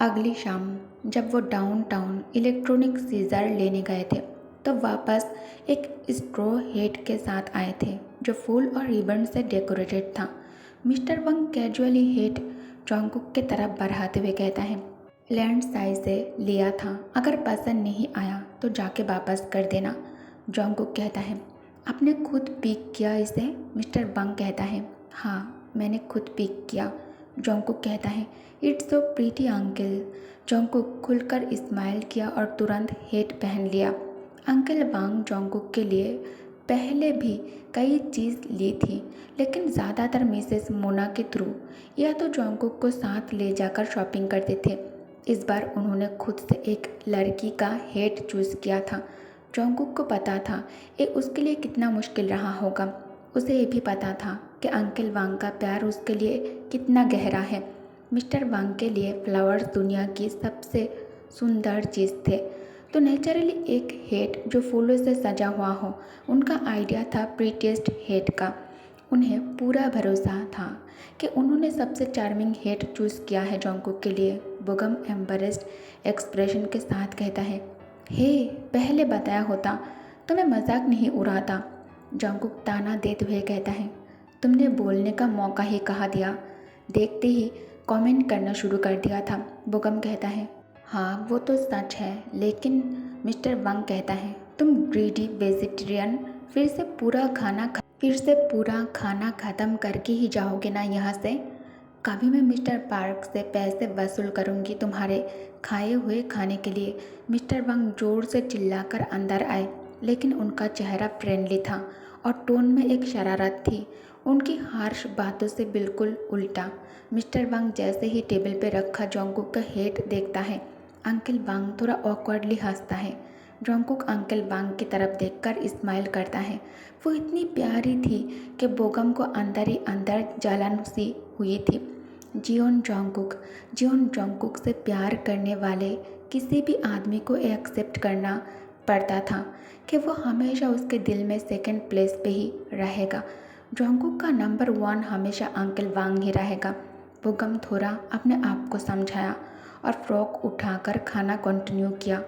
अगली शाम जब वो डाउनटाउन इलेक्ट्रॉनिक सीजर लेने गए थे तो वापस एक स्ट्रॉ हेड के साथ आए थे जो फूल और रिबन से डेकोरेटेड था। मिस्टर वंग कैजुअली हेड जॉन्गकुक की तरफ बढ़ाते हुए कहता है, लैंड साइज से लिया था, अगर पसंद नहीं आया तो जाके वापस कर देना। जॉन्गकुक कहता है, आपने खुद पिक किया इसे? मिस्टर वंग कहता है, हाँ मैंने खुद पिक किया। जॉन्गकुक कहता है, इट्स सो प्रीटी अंकल। जॉन्गकुक खुलकर स्माइल किया और तुरंत हेट पहन लिया। अंकल वांग जॉन्गकुक के लिए पहले भी कई चीज़ ली थी, लेकिन ज़्यादातर मिसेस मोना के थ्रू या तो जॉन्गकुक को साथ ले जाकर शॉपिंग करते थे। इस बार उन्होंने खुद से एक लड़की का हेट चूज़ किया था। जॉन्गकुक को पता था ये उसके लिए कितना मुश्किल रहा होगा। उसे ये भी पता था कि अंकल वांग का प्यार उसके लिए कितना गहरा है। मिस्टर वांग के लिए फ्लावर्स दुनिया की सबसे सुंदर चीज़ थे, तो नेचुरली एक हेट जो फूलों से सजा हुआ हो उनका आइडिया था प्रीटिएस्ट हेट का। उन्हें पूरा भरोसा था कि उन्होंने सबसे चार्मिंग हेट चूज़ किया है जॉन्गकुक के लिए। बोगम एम्बरेस्ड एक्सप्रेशन के साथ कहता है, हे पहले बताया होता तो मैं मजाक नहीं उड़ाता। जॉन्गकुक ताना देते हुए कहता है, तुमने बोलने का मौका ही कहाँ दिया, देखते ही कमेंट करना शुरू कर दिया था। बोगम कहता है, हाँ वो तो सच है, लेकिन मिस्टर वंग कहता है, तुम ग्रीडी वेजिटेरियन फिर से पूरा खाना ख़त्म करके ही जाओगे ना यहाँ से। कभी मैं मिस्टर पार्क से पैसे वसूल करूँगी तुम्हारे खाए हुए खाने के लिए। मिस्टर वंग जोर से चिल्लाकर अंदर आए, लेकिन उनका चेहरा फ्रेंडली था और टोन में एक शरारत थी, उनकी हार्श बातों से बिल्कुल उल्टा। मिस्टर वांग जैसे ही टेबल पर रखा जॉन्गकुक का हेट देखता है, अंकल वांग थोड़ा ऑकवर्डली हंसता है। जॉन्गकुक अंकल वांग की तरफ देखकर स्माइल करता है। वो इतनी प्यारी थी कि बोगम को अंदर ही अंदर जलन सी हुई थी। जियोन जॉन्गकुक से प्यार करने वाले किसी भी आदमी को एक्सेप्ट करना पड़ता था कि वो हमेशा उसके दिल में सेकंड प्लेस पे ही रहेगा। जॉन्गकुक का नंबर 1 हमेशा अंकल वांग ही रहेगा। बोगम थोड़ा अपने आप को समझाया और फ्रॉक उठाकर खाना कंटिन्यू किया।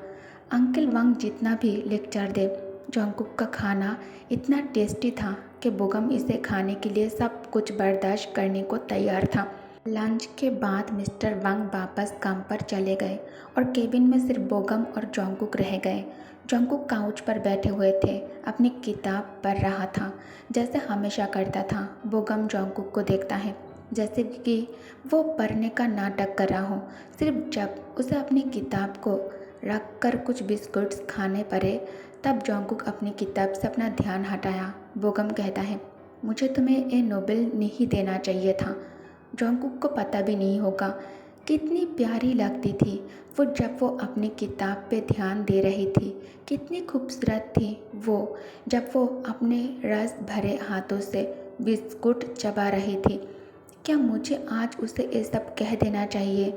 अंकल वांग जितना भी लेक्चर दे, जॉन्गकुक का खाना इतना टेस्टी था कि बोगम इसे खाने के लिए सब कुछ बर्दाश्त करने को तैयार था। लंच के बाद मिस्टर वांग वापस काम पर चले गए और केबिन में सिर्फ बोगम और जॉन्गकुक रह गए। जॉन्गकुक काउच पर बैठे हुए थे, अपनी किताब पढ़ रहा था जैसे हमेशा करता था। बोगम जॉन्गकुक को देखता है जैसे कि वो पढ़ने का नाटक कर रहा हो। सिर्फ जब उसे अपनी किताब को रख कर कुछ बिस्कुट्स खाने पड़े तब जॉन्गकुक अपनी किताब से अपना ध्यान हटाया। बोगम कहता है, मुझे तुम्हें ये नोबेल नहीं देना चाहिए था। जॉन्गकुक को पता भी नहीं होगा कितनी प्यारी लगती थी वो जब वो अपनी किताब पे ध्यान दे रही थी। कितनी खूबसूरत थी वो जब वो अपने रस भरे हाथों से बिस्कुट चबा रही थी। क्या मुझे आज उसे ये सब कह देना चाहिए?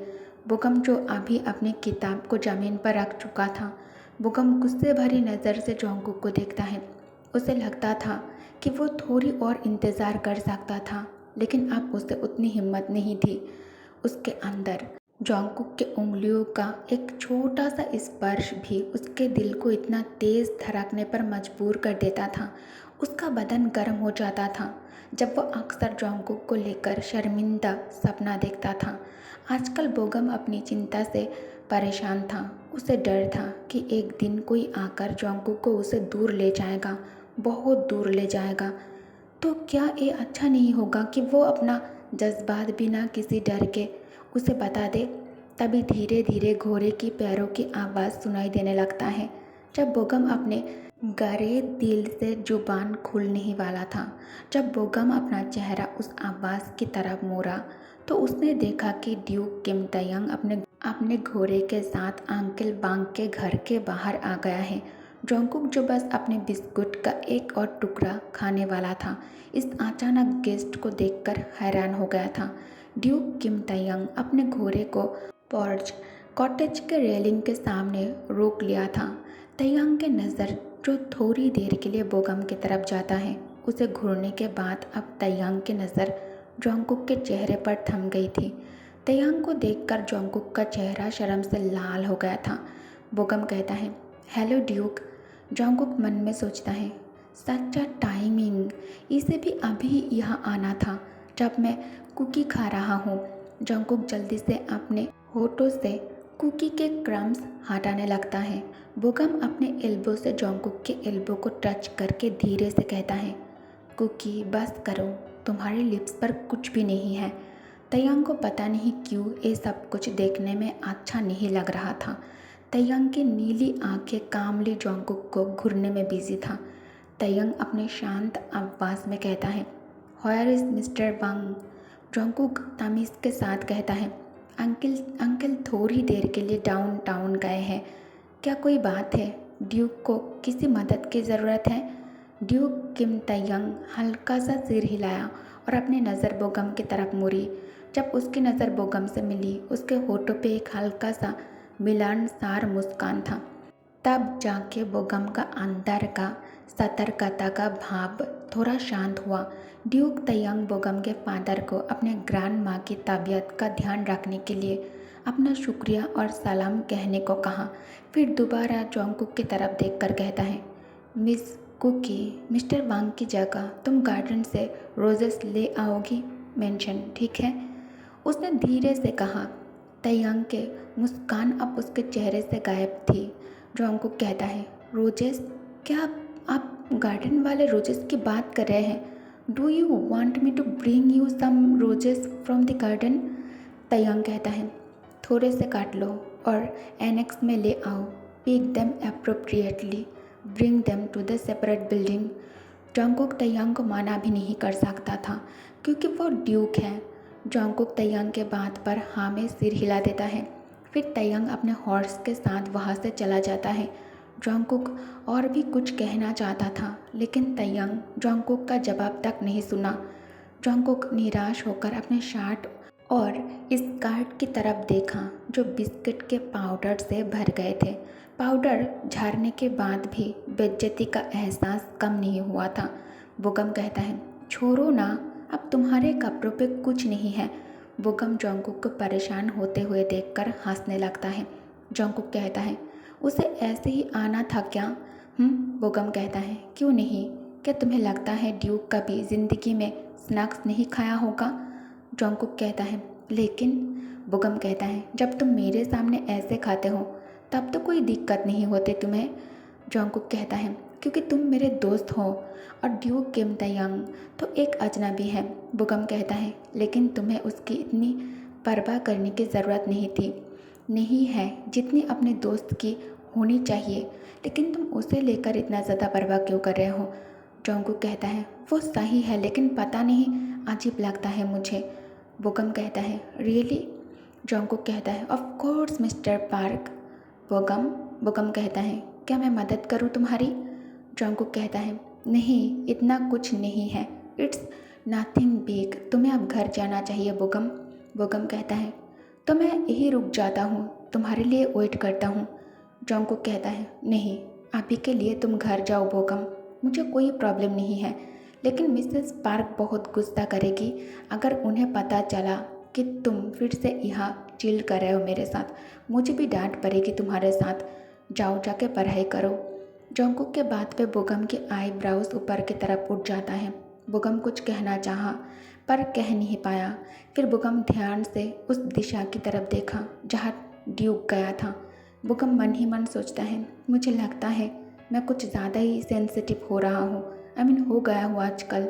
बोगम जो अभी अपनी किताब को ज़मीन पर रख चुका था, बोगम गुस्से भरी नज़र से जॉन्गकुक को देखता है। उसे लगता था कि वो थोड़ी और इंतज़ार कर सकता था, लेकिन अब उसे उतनी हिम्मत नहीं थी। उसके अंदर जॉन्गकुक के उंगलियों का एक छोटा सा स्पर्श भी उसके दिल को इतना तेज़ धड़कने पर मजबूर कर देता था। उसका बदन गर्म हो जाता था जब वो अक्सर जॉन्गकुक को लेकर शर्मिंदा सपना देखता था। आजकल बोगम अपनी चिंता से परेशान था। उसे डर था कि एक दिन कोई आकर जॉन्गकुक को उसे दूर ले जाएगा, बहुत दूर ले जाएगा। तो क्या ये अच्छा नहीं होगा कि वो अपना जज्बात बिना किसी डर के उसे बता दे? तभी धीरे धीरे घोड़े की पैरों की आवाज़ सुनाई देने लगता है। जब बोगम अपने गहरे दिल से जुबान खुलने ही वाला था, जब बोगम अपना चेहरा उस आवाज़ की तरफ मोड़ा तो उसने देखा कि ड्यूक किम तयंग अपने घोड़े के साथ अंकल वांग के घर के बाहर आ गया है। जॉन्गकुक जो बस अपने बिस्कुट का एक और टुकड़ा खाने वाला था, इस अचानक गेस्ट को देखकर हैरान हो गया था। ड्यूक किम तयंग अपने घोड़े को पॉर्च कॉटेज के रेलिंग के सामने रोक लिया था। तयंग के नज़र जो थोड़ी देर के लिए बोगम की तरफ जाता है, उसे घूरने के बाद अब तयंग की नज़र जॉन्गकुक के चेहरे पर थम गई थी। तयांग को देखकर जोंगकुक का चेहरा शर्म से लाल हो गया था। बोगम कहता है, हेलो ड्यूक। जोंगकुक मन में सोचता है, सच्चा टाइमिंग, इसे भी अभी यहाँ आना था जब मैं कुकी खा रहा हूँ। जोंगकुक जल्दी से अपने होठों से कुकी के क्रम्स हटाने लगता है। बोगम अपने एल्बो से जोंगकुक के एल्बो को टच करके धीरे से कहता है, कुकी बस करो, तुम्हारे लिप्स पर कुछ भी नहीं है। तयांग को पता नहीं क्यों ये सब कुछ देखने में अच्छा नहीं लग रहा था। तयांग की नीली आंखें कामली जोंगकुक को घूरने में बिजी था। तयांग अपने शांत आवाज़ में कहता है, where is mister Wang. Jungkook तमीज़ के साथ कहता है, अंकल थोड़ी देर के लिए डाउनटाउन गए हैं। क्या कोई बात है? ड्यूक को किसी मदद की ज़रूरत है? ड्यूक किम तयांग हल्का सा सिर हिलाया और अपनी नज़र बोगम की तरफ मुड़ी। जब उसकी नज़र बोगम से मिली, उसके होठों पे एक हल्का सा मिलनसार मुस्कान था। तब जाके बोगम का अंदर का सतर्कता का भाव थोड़ा शांत हुआ। ड्यूक तयांग बोगम के फादर को अपने ग्रैंड माँ की तबीयत का ध्यान रखने के लिए अपना शुक्रिया और सलाम कहने को कहा। फिर दोबारा जोंगकुक की तरफ देखकर कहता है, मिस कुकी, मिस्टर वांग की जगह तुम गार्डन से रोजेस ले आओगी मेंशन, ठीक है? उसने धीरे से कहा। तयांग के मुस्कान अब उसके चेहरे से गायब थी। जोंगकुक कहता है, रोजेस? क्या आप गार्डन वाले रोजेस की बात कर रहे हैं? Do you want me to bring you some roses from the garden? Taeyang कहता है, थोड़े से काट लो और एनेक्स में ले आओ। Pick them appropriately, bring them to the separate building. Jungkook Taeyang को माना भी नहीं कर सकता था क्योंकि वो ड्यूक है। जोंगकुक तयांग के बात पर हाँ में सिर हिला देता है। फिर तयांग अपने हॉर्स के साथ वहाँ से चला जाता है। जोंगकुक और भी कुछ कहना चाहता था, लेकिन तयांग जोंगकुक का जवाब तक नहीं सुना। जोंगकुक निराश होकर अपने शर्ट और स्कर्ट की तरफ देखा जो बिस्किट के पाउडर से भर गए थे। पाउडर झड़ने के बाद भी बेइज्जती का एहसास कम नहीं हुआ था। बोगम कहता है, छोड़ो ना, अब तुम्हारे कपड़ों पे कुछ नहीं है। बोगम जोंगकुक को परेशान होते हुए देखकर हंसने लगता है। जोंगकुक कहता है, उसे ऐसे ही आना था क्या? बोगम कहता है, क्यों नहीं? क्या तुम्हें लगता है ड्यूक कभी ज़िंदगी में स्नैक्स नहीं खाया होगा? जोंगकुक कहता है, लेकिन बोगम कहता है, जब तुम मेरे सामने ऐसे खाते हो तब तो कोई दिक्कत नहीं होती तुम्हें। जोंगकुक कहता है, क्योंकि तुम मेरे दोस्त हो और ड्यूक किम तयांग तो एक अजनबी है। बोगम कहता है, लेकिन तुम्हें उसकी इतनी परवाह करने की ज़रूरत नहीं है जितनी अपने दोस्त की होनी चाहिए। लेकिन तुम उसे लेकर इतना ज़्यादा परवाह क्यों कर रहे हो? जोंगकुक कहता है, वो सही है, लेकिन पता नहीं अजीब लगता है मुझे। बोगम कहता है, रियली? जोंगकुक कहता है, ऑफ कोर्स मिस्टर पार्क। बोगम कहता है, क्या मैं मदद करूं तुम्हारी? जोंगकुक कहता है, नहीं, इतना कुछ नहीं है, इट्स नथिंग बिग। तुम्हें अब घर जाना चाहिए बोगम। बोगम कहता है, तो मैं यही रुक जाता हूँ, तुम्हारे लिए वेट करता हूँ। जोंगकुक कहता है, नहीं, अभी के लिए तुम घर जाओ बोगम, मुझे कोई प्रॉब्लम नहीं है, लेकिन मिसेस पार्क बहुत गुस्सा करेगी अगर उन्हें पता चला कि तुम फिर से यहाँ चिल कर रहे हो मेरे साथ। मुझे भी डांट पड़ेगी तुम्हारे साथ। जाओ, जाके पढ़ाई करो। जोंगकुक के बात पे बोगम की आईब्राउज ऊपर की तरफ उठ जाता है। बोगम कुछ कहना चाहा पर कह नहीं पाया। फिर बोगम ध्यान से उस दिशा की तरफ देखा जहाँ ड्यूक गया था। बोगम मन ही मन सोचता है, मुझे लगता है मैं कुछ ज़्यादा ही सेंसिटिव हो रहा हूँ। हो गया हूँ आजकल।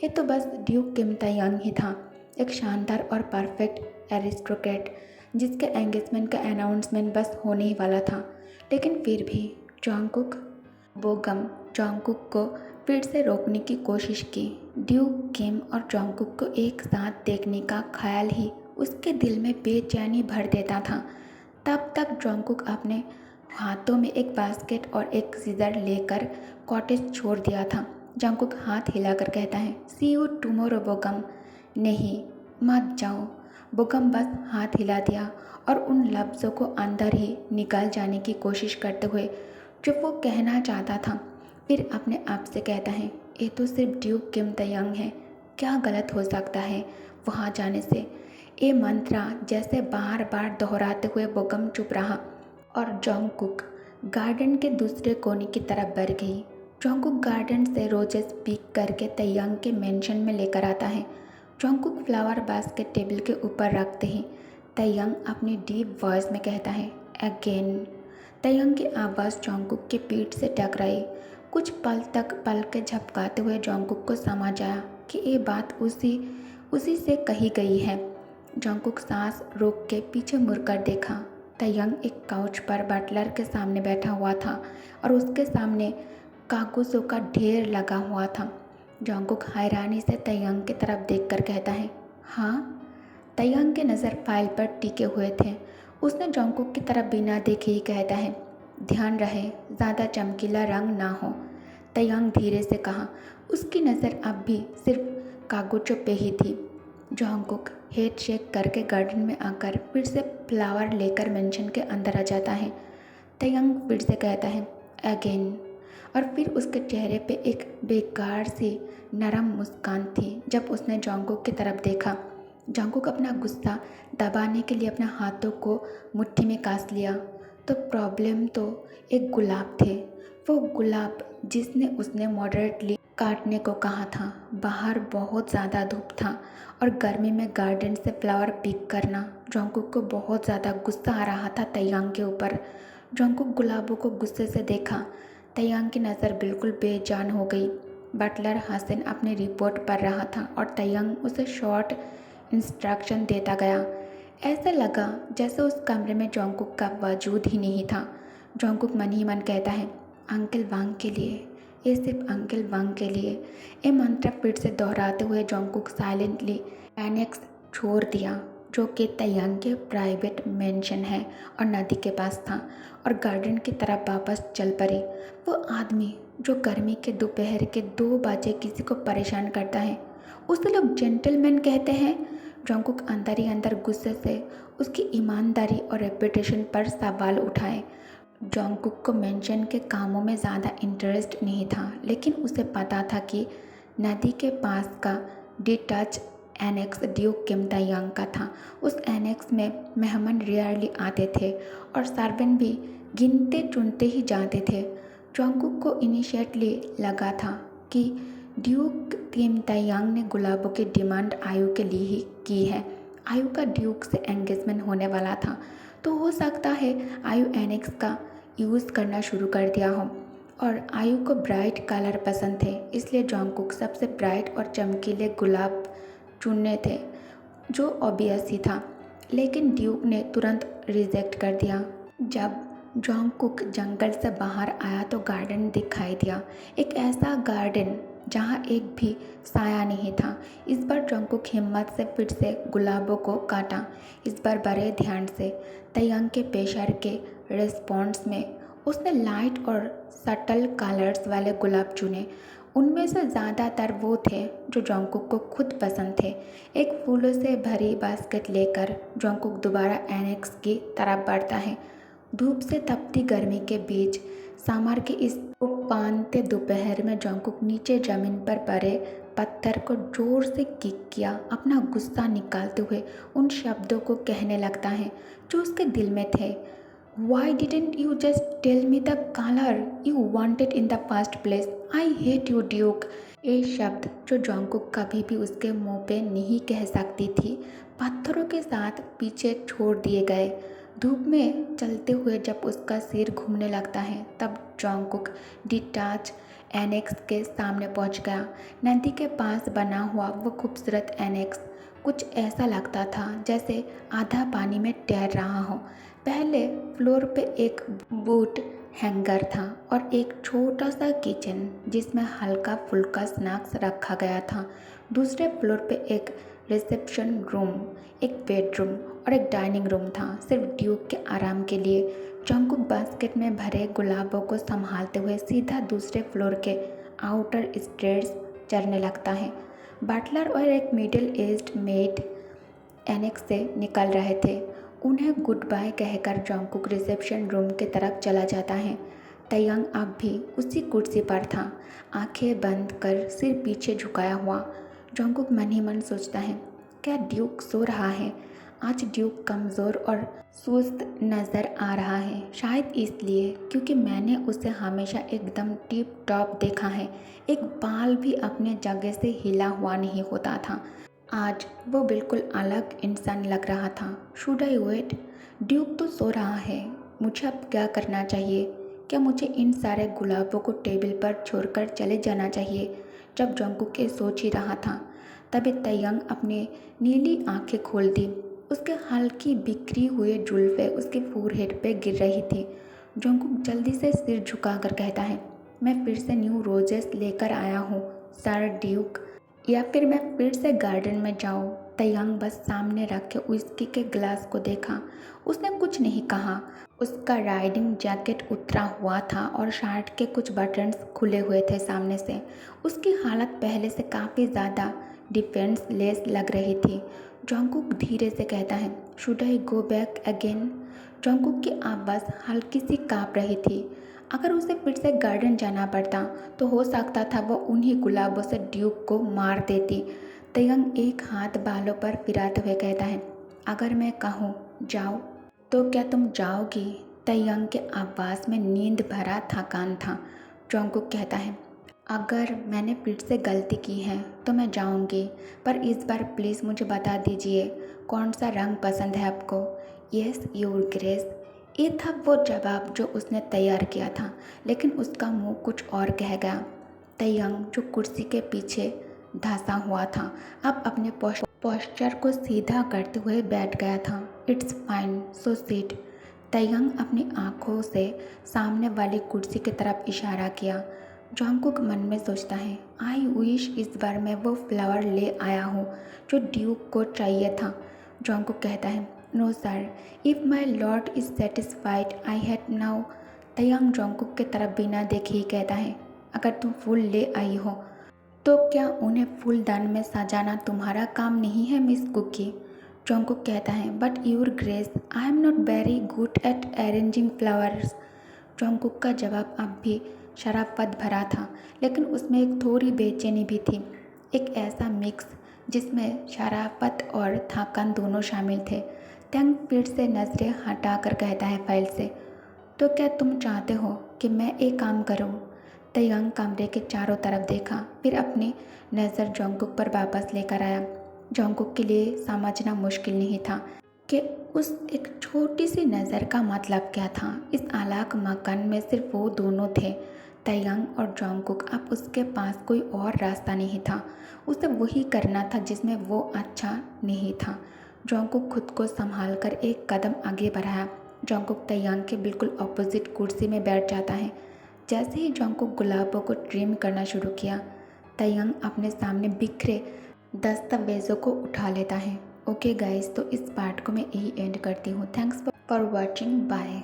ये तो बस ड्यूक किम तयांग ही था, एक शानदार और परफेक्ट एरिस्टोक्रेट जिसके एंगेजमेंट का अनाउंसमेंट बस होने ही वाला था। लेकिन फिर भी बोगम जोंगकुक को फिर से रोकने की कोशिश की। ड्यूक किम और जोंगकुक को एक साथ देखने का ख्याल ही उसके दिल में बेचैनी भर देता था। तब तक जोंगकुक अपने हाथों में एक बास्केट और एक सीजर लेकर कॉटेज छोड़ दिया था। जोंगकुक हाथ हिलाकर कहता है, सी यू टुमारो बोगम। नहीं, मत जाओ। बोगम बस हाथ हिला दिया और उन लफ्ज़ों को अंदर ही निकाल जाने की कोशिश करते हुए जो वो कहना चाहता था। फिर अपने आप से कहता है, ये तो सिर्फ ड्यूक किम तयांग है, क्या गलत हो सकता है वहाँ जाने से? ये मंत्रा जैसे बार बार दोहराते हुए वो गम चुप रहा और जोंगकुक गार्डन के दूसरे कोने की तरफ बढ़ गई। जोंगकुक गार्डन से रोजेस पिक करके तैयांग के मेंशन में लेकर आता है। जोंगकुक फ्लावर बास्केट टेबल के ऊपर रखते ही तैयांग अपनी डीप वॉइस में कहता है, अगेन। तैयांग की आवाज़ जोंगकुक के पीठ से टकराई। कुछ पल तक पलकें झपकाते हुए जोंगकुक को समझ आया कि ये बात उसी से कही गई है। जोंगकुक सांस रोक के पीछे मुड़कर देखा। तैयांग एक काउच पर बटलर के सामने बैठा हुआ था और उसके सामने कागज़ों का ढेर लगा हुआ था। जोंगकुक हैरानी से तैयांग की तरफ देखकर कहता है, हाँ। तैयांग की नज़र फाइल पर टिके हुए थे। उसने जोंगकुक की तरफ बिना देखे ही कहता है, ध्यान रहे ज़्यादा चमकीला रंग ना हो। तैयांग धीरे से कहा। उसकी नज़र अब भी सिर्फ कागज़ों पे ही थी। जोंगकुक हेड शेक करके गार्डन में आकर फिर से फ्लावर लेकर मेंशन के अंदर आ जाता है। तैयांग फिर से कहता है, अगेन। और फिर उसके चेहरे पे एक बेकार सी नरम मुस्कान थी जब उसने जोंगकुक की तरफ देखा। जोंगकुक अपना गुस्सा दबाने के लिए अपने हाथों को मुट्ठी में कास लिया। तो प्रॉब्लम तो एक गुलाब थे, वो गुलाब जिसने उसने मॉडरेटली काटने को कहा था। बाहर बहुत ज़्यादा धूप था और गर्मी में गार्डन से फ्लावर पिक करना जोंगकुक को बहुत ज़्यादा गुस्सा आ रहा था तैयांग के ऊपर। जोंगकुक गुलाबों को गुस्से से देखा। तैयांग की नज़र बिल्कुल बेजान हो गई। बटलर हसन अपनी रिपोर्ट पढ़ रहा था और तैयांग उसे शॉर्ट इंस्ट्रक्शन देता गया। ऐसा लगा जैसे उस कमरे में जोंगकुक का वजूद ही नहीं था। जोंगकुक मन ही मन कहता है, अंकल वांग के लिए, ये सिर्फ अंकल वांग के लिए। ये मंत्र फिर से दोहराते हुए जोंगकुक साइलेंटली एनेक्स छोड़ दिया जो कि तैयांग के प्राइवेट मेंशन है और नदी के पास था और गार्डन की तरफ वापस चल पड़ी। वो आदमी जो गर्मी के दोपहर के 2 बजे किसी को परेशान करता है, उसे लोग जेंटलमैन कहते हैं। जोंगकुक अंदर ही अंदर गुस्से से उसकी ईमानदारी और रेपुटेशन पर सवाल उठाए। जोंगकुक को मेंशन के कामों में ज़्यादा इंटरेस्ट नहीं था, लेकिन उसे पता था कि नदी के पास का डिटैच एनेक्स ड्यूक किम तैयांग का था। उस एनेक्स में मेहमान रेयरली आते थे और सर्वेंट भी गिनते चुनते ही जाते थे। जोंगकुक को इनिशिएटली लगा था कि ड्यूक किम तैयांग ने गुलाबों की डिमांड आयु के लिए ही की है। आयु का ड्यूक से एंगेजमेंट होने वाला था, तो हो सकता है आयु एनेक्स का यूज़ करना शुरू कर दिया हो। और आयु को ब्राइट कलर पसंद थे, इसलिए जोंगकुक सबसे ब्राइट और चमकीले गुलाब चुनने थे, जो ऑब्वियस ही था। लेकिन ड्यूक ने तुरंत रिजेक्ट कर दिया। जब जोंगकुक जंगल से बाहर आया तो गार्डन दिखाई दिया, एक ऐसा गार्डन जहाँ एक भी साया नहीं था। इस बार जोंगकुक हिम्मत से फिर से गुलाबों को काटा, इस बार बड़े ध्यान से। तैयांग के प्रेशर के रिस्पॉन्स में उसने लाइट और सटल कलर्स वाले गुलाब चुने। उनमें से ज़्यादातर वो थे जो जोंगकुक को खुद पसंद थे। एक फूलों से भरी बास्केट लेकर जोंगकुक दोबारा एनेक्स की तरफ बढ़ता है। धूप से तपती गर्मी के बीच समर के इस पानते दोपहर में जोंगकुक नीचे ज़मीन पर पड़े पत्थर को जोर से किक किया। अपना गुस्सा निकालते हुए उन शब्दों को कहने लगता है जो उसके दिल में थे। Why didn't you just tell me the color you wanted in the first place? I hate you, Duke. ये शब्द जो जोंगकुक कभी भी उसके मुंह पे नहीं कह सकती थी, पत्थरों के साथ पीछे छोड़ दिए गए। धूप में चलते हुए जब उसका सिर घूमने लगता है, तब जोंगकुक डिटैच एनेक्स के सामने पहुंच गया। नदी के पास बना हुआ वो खूबसूरत एनेक्स कुछ ऐसा लगता था जैसे आधा पानी में तैर रहा हो। पहले फ्लोर पे एक बूट हैंगर था और एक छोटा सा किचन जिसमें हल्का फुल्का स्नैक्स रखा गया था। दूसरे फ्लोर पे एक रिसेप्शन रूम, एक बेडरूम और एक डाइनिंग रूम था, सिर्फ ड्यूक के आराम के लिए। जोंगकुक बास्केट में भरे गुलाबों को संभालते हुए सीधा दूसरे फ्लोर के आउटर स्टेयर्स चढ़ने लगता है। बटलर और एक मिडिल एज्ड मेड एनेक्स से निकल रहे थे। उन्हें गुड बाय कहकर जोंगकुक रिसेप्शन रूम की तरफ चला जाता है। तैयांग अब भी उसी कुर्सी पर था, आंखें बंद कर सिर पीछे झुकाया हुआ। जोंगकुक मन ही मन सोचता है, क्या ड्यूक सो रहा है? आज ड्यूक कमज़ोर और सुस्त नज़र आ रहा है, शायद इसलिए क्योंकि मैंने उसे हमेशा एकदम टिप टॉप देखा है, एक बाल भी अपने जगह से हिला हुआ नहीं होता था। आज वो बिल्कुल अलग इंसान लग रहा था। Should I wait? ड्यूक तो सो रहा है, मुझे अब क्या करना चाहिए? क्या मुझे इन सारे गुलाबों को टेबल पर छोड़कर चले जाना चाहिए? जब जंकुक ये सोच ही रहा था तभी तयंग अपने नीली आंखें खोल दी। उसके हल्की बिखरी हुए जुल्फे उसके फोरहेड पे गिर रही थी। जंकुक जल्दी से सिर झुकाकर कहता है, मैं फिर से न्यू रोजेस लेकर आया हूँ सर ड्यूक, या फिर मैं फिर से गार्डन में जाऊँ? तयंग बस सामने रखे विस्की के ग्लास को देखा। उसने कुछ नहीं कहा। उसका राइडिंग जैकेट उतरा हुआ था और शर्ट के कुछ बटन्स खुले हुए थे सामने से। उसकी हालत पहले से काफ़ी ज़्यादा डिफेंसलेस लग रही थी। जंकुक धीरे से कहता है, should I go back again? Jungkook की आवाज़ हल्की सी काँप रही थी। अगर उसे फिर से गार्डन जाना पड़ता तो हो सकता था वो उन्हीं गुलाबों से ड्यूक को मार देती। तयंग एक हाथ बालों पर फिराते हुए कहता है, अगर मैं कहूँ जाओ तो क्या तुम जाओगी? तयंग के आवाज़ में नींद भरा थकान था। जंकुक कहता है, अगर मैंने फिर से गलती की है तो मैं जाऊंगी, पर इस बार प्लीज़ मुझे बता दीजिए कौन सा रंग पसंद है आपको? Yes your grace. ये था वो जवाब जो उसने तैयार किया था, लेकिन उसका मुंह कुछ और कह गया। तयंग जो कुर्सी के पीछे धंसा हुआ था अब अपने पोस्चर को सीधा करते हुए बैठ गया था। It's fine, so sit. Taeyang अपनी आंखों से सामने वाली कुर्सी की तरफ इशारा किया। जंकुक मन में सोचता है, आई विश इस बार मैं वो फ्लावर ले आया हूँ जो ड्यूक को चाहिए था। जंकुक कहता है, no sir, if my lord is satisfied I had now. Taeyang Jungkook की तरफ बिना देखे ही कहता है, अगर तुम फूल ले आई हो तो क्या उन्हें फूलदान में सजाना तुम्हारा काम नहीं है मिस कुकी? जंकुक कहता है, but your grace, I am not very good at arranging flowers. Jungkook का जवाब अब भी शराफत भरा था, लेकिन उसमें एक थोड़ी बेचैनी भी थी, एक ऐसा मिक्स जिसमें शराफत और थकान दोनों शामिल थे। तंग फिर से नज़रें हटाकर कहता है फाइल से, तो क्या तुम चाहते हो कि मैं एक काम करूं? तयंग कमरे के चारों तरफ देखा, फिर अपनी नज़र जंकुक पर वापस लेकर आया। जंकुक के लिए समझना मुश्किल नहीं था कि उस एक छोटी सी नज़र का मतलब क्या था। इस अलग मकान में सिर्फ वो दोनों थे, तयंग और जंकुक। अब उसके पास कोई और रास्ता नहीं था। उसे वही करना था जिसमें वो अच्छा नहीं था। जंकुक खुद को संभाल कर एक कदम आगे बढ़ाया। जंकुक तयंग के बिल्कुल ऑपोजिट कुर्सी में बैठ जाता है। जैसे ही जंकुक गुलाबों को ट्रिम करना शुरू किया, तयंग अपने सामने बिखरे दस्तावेज़ों को उठा लेता है। ओके गाइस, तो इस पार्ट को मैं यही एंड करती हूँ। Thanks for watching, bye.